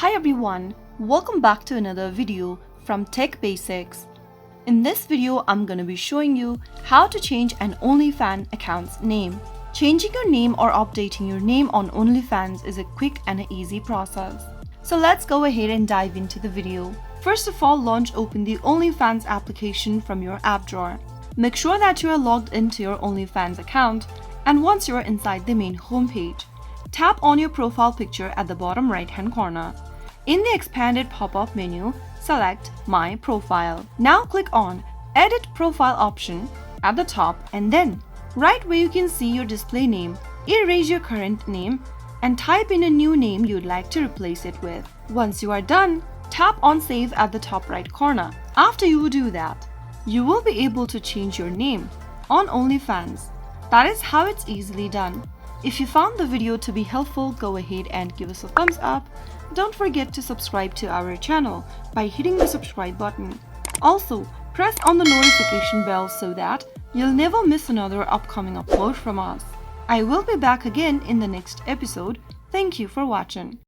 Hi everyone, welcome back to another video from Tech Basics. In this video, I'm going to be showing you how to change an OnlyFans account's name. Changing your name or updating your name on OnlyFans is a quick and easy process. So let's go ahead and dive into the video. First of all, launch open the OnlyFans application from your app drawer. Make sure that you are logged into your OnlyFans account, and once you are inside the main homepage, tap on your profile picture at the bottom right hand corner. In the expanded pop-up menu, select My Profile. Now click on Edit Profile option at the top, and then right where you can see your display name, erase your current name and type in a new name you'd like to replace it with. Once you are done, tap on Save at the top right corner. After you do that, you will be able to change your name on OnlyFans. That is how it's easily done. If you found the video to be helpful, go ahead and give us a thumbs up. Don't forget to subscribe to our channel by hitting the subscribe button. Also, press on the notification bell so that you'll never miss another upcoming upload from us. I will be back again in the next episode. Thank you for watching.